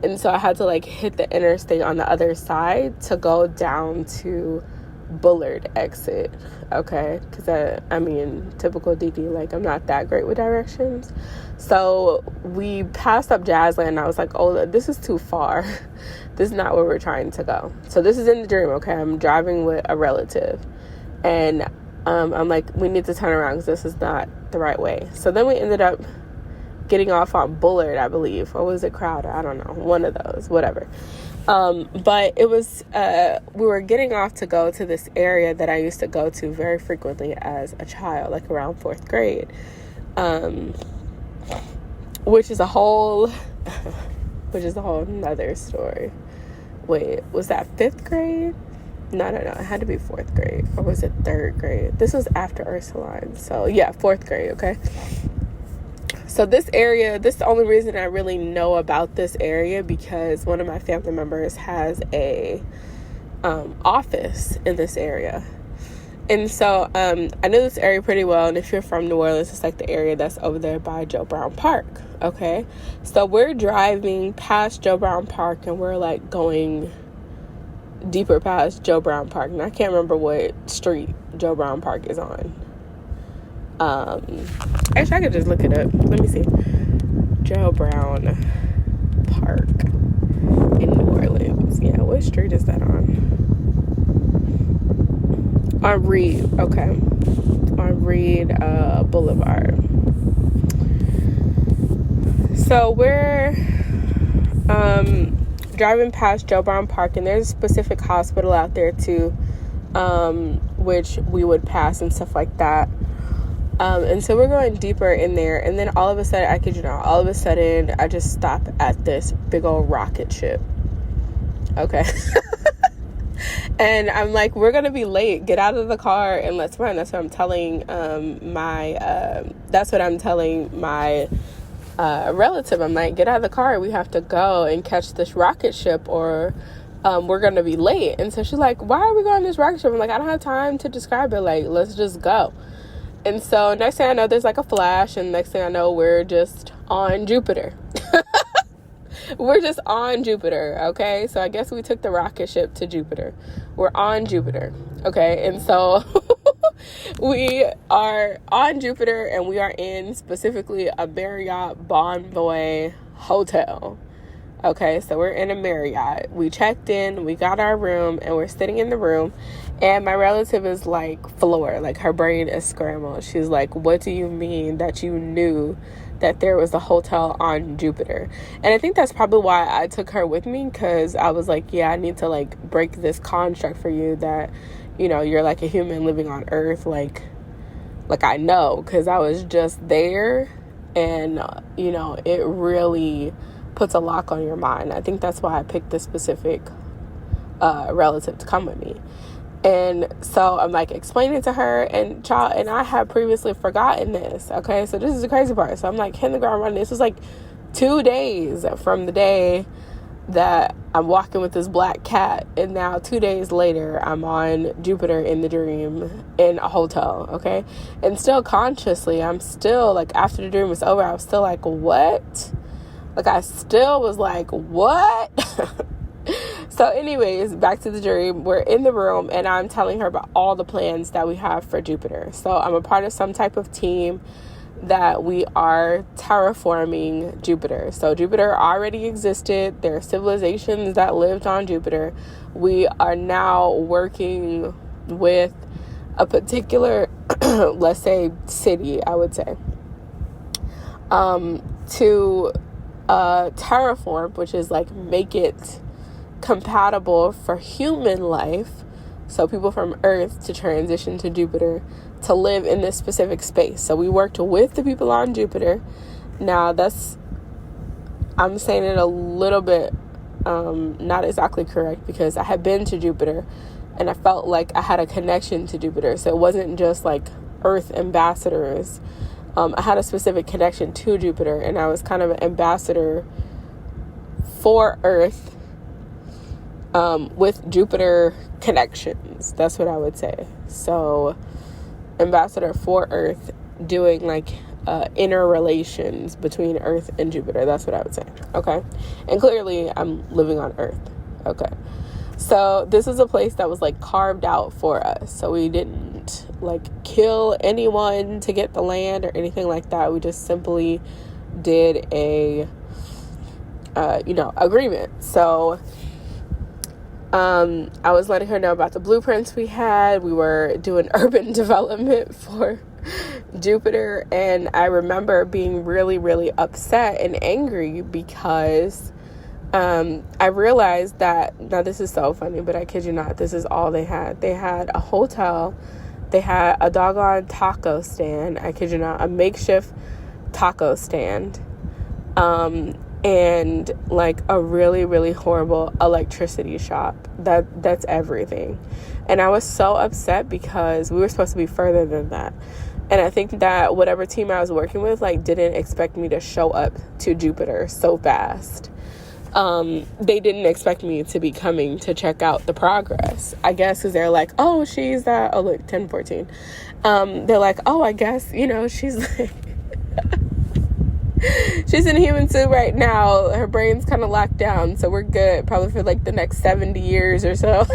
Speaker 1: and so I had to, like, hit the interstate on the other side to go down to Bullard exit, okay? Because I mean, typical DeeDee, like, I'm not that great with directions. So we passed up Jazzland, and I was like, oh, this is too far. This is not where we're trying to go. So this is in the dream, okay? I'm driving with a relative, and I'm like, we need to turn around because this is not the right way. So then we ended up getting off on Bullard, I believe, or was it Crowder? I don't know, one of those, whatever. But it was, we were getting off to go to this area that I used to go to very frequently as a child, like around 4th grade, which is a whole nother story. Wait, was that 5th grade? No, it had to be 4th grade, or was it 3rd grade? This was after Ursuline, so yeah, 4th grade, okay? So this area, this is the only reason I really know about this area, because one of my family members has a office in this area. And so I knew this area pretty well. And if you're from New Orleans, it's like the area that's over there by Joe Brown Park. Okay. So we're driving past Joe Brown Park, and we're, like, going deeper past Joe Brown Park. And I can't remember what street Joe Brown Park is on. Actually, I could just look it up. Let me see. Joe Brown Park in New Orleans. Yeah, what street is that on? On Reed. Okay. On Reed Boulevard. So we're driving past Joe Brown Park, and there's a specific hospital out there too, which we would pass and stuff like that. And so we're going deeper in there, and then all of a sudden, I kid you not, all of a sudden, I just stop at this big old rocket ship. Okay. And I'm like, we're gonna be late. Get out of the car and let's run. That's what I'm telling my relative. I'm like, get out of the car. We have to go and catch this rocket ship, or we're gonna be late. And so she's like, why are we going on this rocket ship? I'm like, I don't have time to describe it. Like, let's just go. And so next thing I know, there's like a flash, and next thing I know, we're just on Jupiter. We're just on Jupiter, okay? So I guess we took the rocket ship to Jupiter. We're on Jupiter, okay? And so we are on Jupiter, and we are in specifically a Marriott Bonvoy hotel. Okay, so we're in a Marriott. We checked in, we got our room, and we're sitting in the room, and my relative is like floored, like her brain is scrambled. She's like, what do you mean that you knew that there was a hotel on Jupiter? And I think that's probably why I took her with me, because I was like, yeah, I need to like break this construct for you that, you know, you're like a human living on Earth. Like I know, because I was just there, and you know, it really puts a lock on your mind. I think that's why I picked this specific relative to come with me. And so I'm like explaining to her, and child, and I had previously forgotten this. Okay, so this is the crazy part. So I'm like hitting the ground running. This was like 2 days from the day that I'm walking with this black cat, and now 2 days later I'm on Jupiter in the dream in a hotel. Okay, and still consciously, I'm still like, after the dream was over, I was still like, what? Like, I still was like, what? So anyways, back to the dream. We're in the room, and I'm telling her about all the plans that we have for Jupiter. So I'm a part of some type of team that we are terraforming Jupiter. So Jupiter already existed. There are civilizations that lived on Jupiter. We are now working with a particular, let's say, city, I would say, to terraform, which is like make it compatible for human life, so people from Earth to transition to Jupiter to live in this specific space. So we worked with the people on Jupiter. Now I'm saying it a little bit not exactly correct, because I had been to Jupiter and I felt like I had a connection to Jupiter. So it wasn't just like Earth ambassadors. I had a specific connection to Jupiter, and I was kind of an ambassador for Earth with Jupiter connections. That's what I would say. So ambassador for Earth, doing like inner relations between Earth and Jupiter. That's what I would say. Okay. And clearly I'm living on Earth. Okay. So this is a place that was like carved out for us. So we didn't like kill anyone to get the land or anything like that. We just simply did a agreement. So I was letting her know about the blueprints we had. We were doing urban development for Jupiter, and I remember being really, really upset and angry because I realized that, now this is so funny, but I kid you not, this is all they had. They had a hotel, they had a doggone taco stand, I kid you not, a makeshift taco stand, and like a really, really horrible electricity shop. That's everything. And I was so upset because we were supposed to be further than that. And I think that whatever team I was working with, like, didn't expect me to show up to Jupiter so fast. They didn't expect me to be coming to check out the progress, I guess, because they're like, oh, she's look, 1014. They're like, oh, I guess, she's like she's in a human suit right now. Her brain's kind of locked down, so we're good probably for like the next 70 years or so.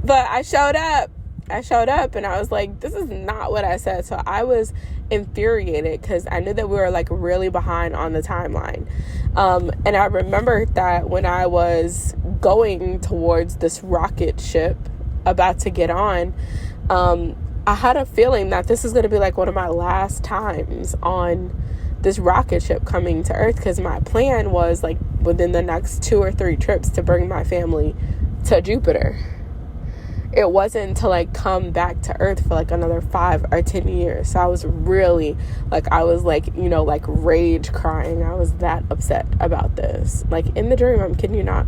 Speaker 1: But I showed up and I was like, this is not what I said. So I was infuriated because I knew that we were like really behind on the timeline. And I remember that when I was going towards this rocket ship about to get on, I had a feeling that this is going to be like one of my last times on this rocket ship coming to Earth, because my plan was like within the next 2 or 3 trips to bring my family to Jupiter. it wasn't to like come back to Earth for like another 5 or 10 years. So I was really like, I was like, you know, like rage crying. I was that upset about this. Like in the dream, I'm kidding you not.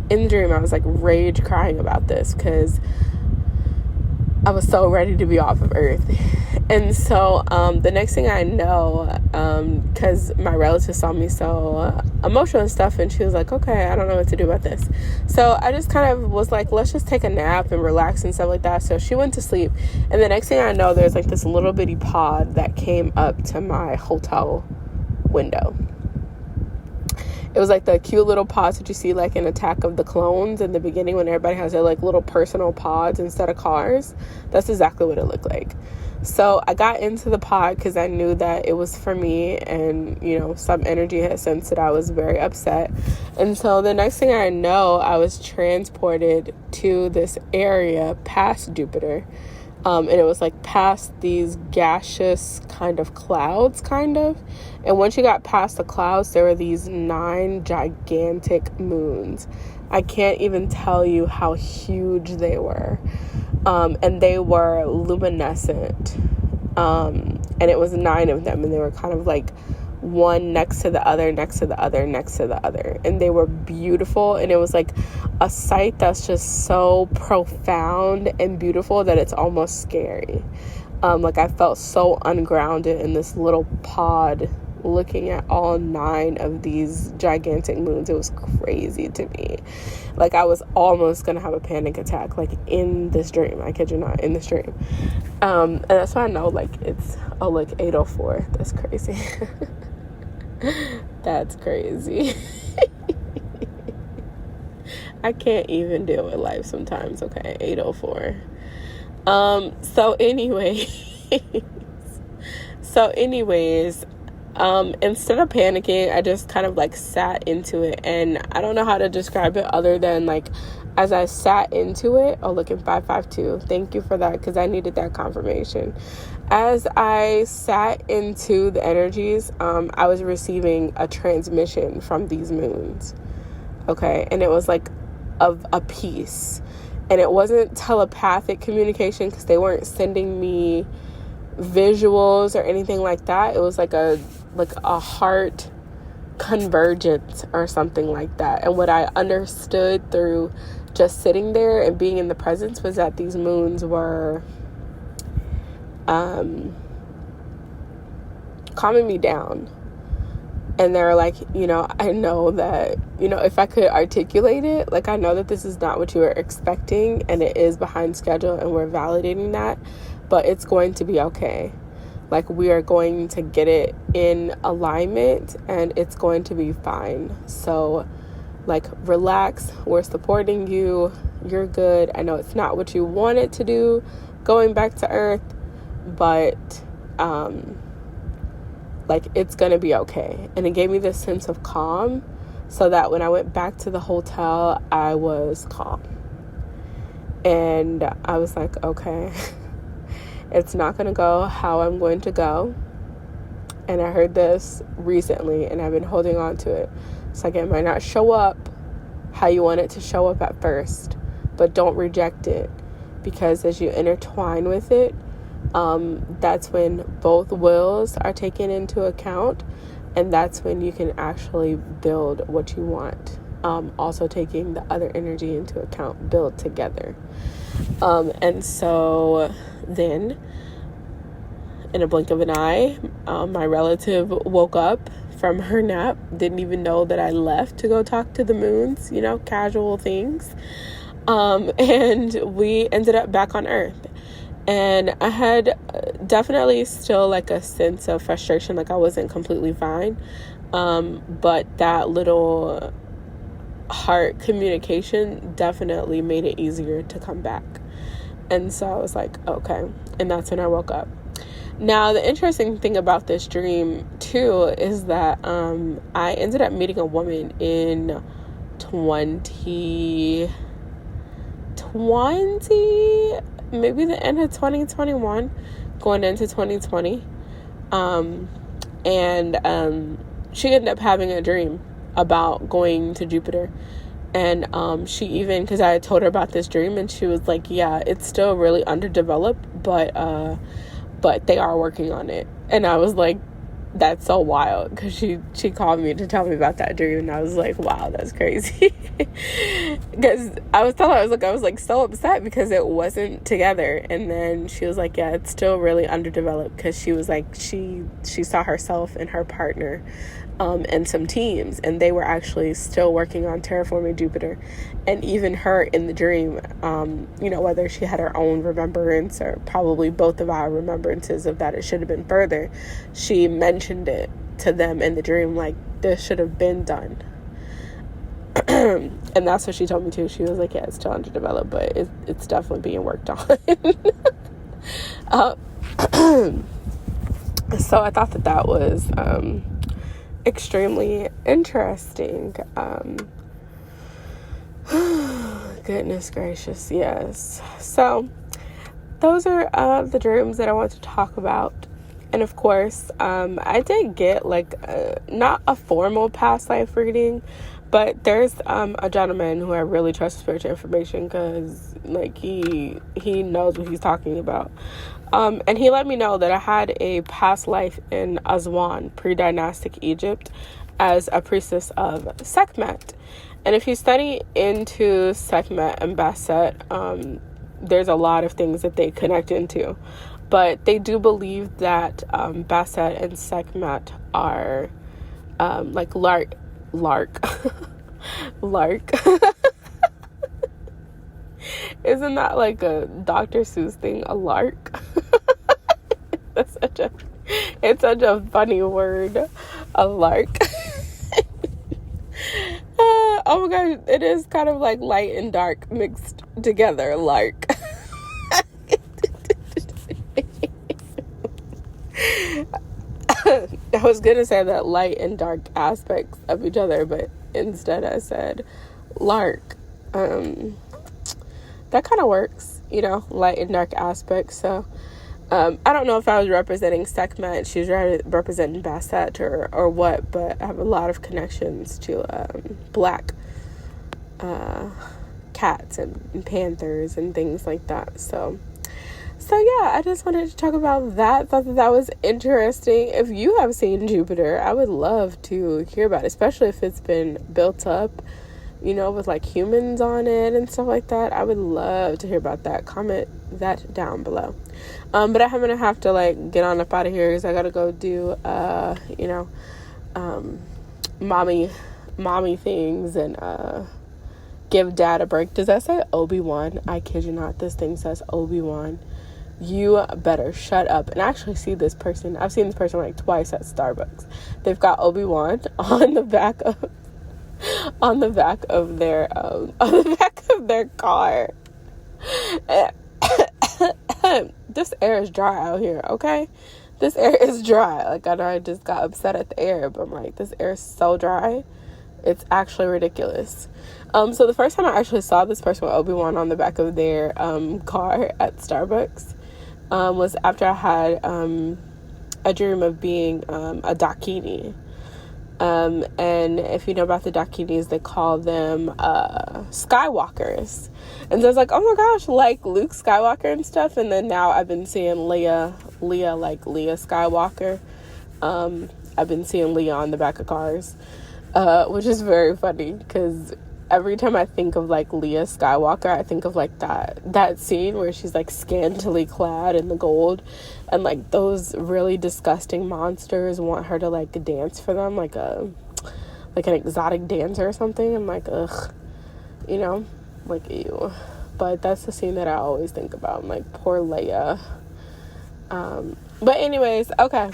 Speaker 1: In the dream, I was like rage crying about this because I was so ready to be off of Earth. And so the next thing I know, because my relative saw me so emotional and stuff, and she was like, okay, I don't know what to do about this. So I just kind of was like, let's just take a nap and relax and stuff like that. So she went to sleep. And the next thing I know, there's like this little bitty pod that came up to my hotel window. It was like the cute little pods that you see like in Attack of the Clones in the beginning when everybody has their like little personal pods instead of cars. That's exactly what it looked like. So I got into the pod because I knew that it was for me, and you know, some energy had sensed that I was very upset. And so the next thing I know, I was transported to this area past Jupiter. And it was like past these gaseous kind of clouds, kind of. And once you got past the clouds, there were these 9 gigantic moons. I can't even tell you how huge they were. And they were luminescent. And it was 9 of them. And they were kind of like one next to the other, next to the other, next to the other. And they were beautiful. And it was like a sight that's just so profound and beautiful that it's almost scary. Like I felt so ungrounded in this little pod looking at all 9 of these gigantic moons. It was crazy to me. Like I was almost gonna have a panic attack, like in this dream. I kid you not, in this dream. And that's why I know, like, it's, oh look, 8:04. That's crazy. That's crazy. I can't even deal with life sometimes. Okay, 8:04. So anyways, instead of panicking, I just kind of like sat into it, and I don't know how to describe it other than like, as I sat into it, oh look, in 552, thank you for that, because I needed that confirmation. As I sat into the energies, I was receiving a transmission from these moons, okay, and it was like of a piece, and it wasn't telepathic communication because they weren't sending me visuals or anything like that. It was like a heart convergence or something like that. And what I understood through just sitting there and being in the presence was that these moons were calming me down. And they're like, you know, I know that, you know, if I could articulate it, like, I know that this is not what you were expecting, and it is behind schedule, and we're validating that, but it's going to be okay. Like, we are going to get it in alignment, and it's going to be fine. So, like, relax. We're supporting you. You're good. I know it's not what you wanted to do, going back to Earth, but, like, it's gonna be okay. And it gave me this sense of calm, so that when I went back to the hotel, I was calm. And I was like, okay, it's not gonna go how I'm going to go. And I heard this recently, and I've been holding on to it. It's like, it might not show up how you want it to show up at first, but don't reject it, because as you intertwine with it, that's when both wills are taken into account, and that's when you can actually build what you want. Also taking the other energy into account, build together. And so then, in a blink of an eye, my relative woke up from her nap, didn't even know that I left to go talk to the moons, you know, casual things. And we ended up back on Earth. And I had definitely still like a sense of frustration, like I wasn't completely fine. But that little heart communication definitely made it easier to come back. And so I was like, okay. And that's when I woke up. Now, the interesting thing about this dream too is that I ended up meeting a woman in 2020, maybe the end of 2021, going into 2020. And she ended up having a dream about going to Jupiter. And she even, because I had told her about this dream, and she was like, yeah, it's still really underdeveloped, but they are working on it. And I was like, that's so wild, because she called me to tell me about that dream, and I was like, wow, that's crazy. Because I was telling her, I was like so upset because it wasn't together. And then she was like, yeah, it's still really underdeveloped, because she was like, she saw herself and her partner and some teams, and they were actually still working on terraforming Jupiter. And even her in the dream, whether she had her own remembrance or probably both of our remembrances of that it should have been further, she mentioned it to them in the dream, like, this should have been done. And that's what she told me too. She was like, yeah, it's still underdeveloped, but it's definitely being worked on. So I thought that was extremely interesting. Goodness gracious, yes. So those are the dreams that I want to talk about. And of course, I did get like not a formal past life reading, but there's a gentleman who I really trust spiritual information, because like he knows what he's talking about. And he let me know that I had a past life in Aswan, pre-dynastic Egypt, as a priestess of Sekhmet. And if you study into Sekhmet and Bastet, there's a lot of things that they connect into. But they do believe that Bastet and Sekhmet are like lark. Isn't that like a Dr. Seuss thing, a lark? It's such a funny word, a lark. Oh my gosh, it is kind of like light and dark mixed together, lark. I was gonna say that light and dark aspects of each other, but instead I said lark. That kind of works, light and dark aspects. So I don't know if I was representing Sekhmet, she was representing Bastet or what, but I have a lot of connections to black cats and panthers and things like that. So yeah, I just wanted to talk about that. Thought that was interesting. If you have seen Jupiter, I would love to hear about it, especially if it's been built up, with like humans on it and stuff like that. I would love to hear about that. Comment that down below. But I'm gonna have to like get on up out of here, because I gotta go do mommy things and give dad a break. Does that say Obi-Wan? I kid you not, this thing says Obi-Wan. You better shut up. And I actually see this person. I've seen this person like twice at Starbucks. They've got Obi-Wan on the back of their car. This air is dry out here, okay? This air is dry. Like, I know I just got upset at the air, but I'm like, this air is so dry. It's actually ridiculous. So the first time I actually saw this person with Obi-Wan on the back of their car at Starbucks was after I had a dream of being a Dakini. And if you know about the Dakinis, they call them Skywalkers. And so it's like, oh my gosh, like Luke Skywalker and stuff. And then now I've been seeing Leia Skywalker. I've been seeing Leia on the back of cars, which is very funny, because every time I think of like Leia Skywalker, I think of like that scene where she's like scantily clad in the gold, and like those really disgusting monsters want her to like dance for them, like an exotic dancer or something. I'm like, ugh, like ew. But that's the scene that I always think about. I'm like, poor Leia. But anyways, okay,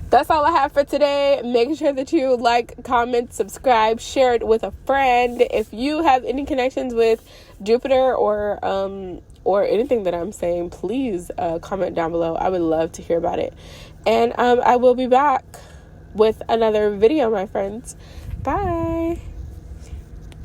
Speaker 1: that's all I have for today. Make sure that you like, comment, subscribe, share it with a friend. If you have any connections with Jupiter or anything that I'm saying, please comment down below. I would love to hear about it. And I will be back with another video, my friends. Bye.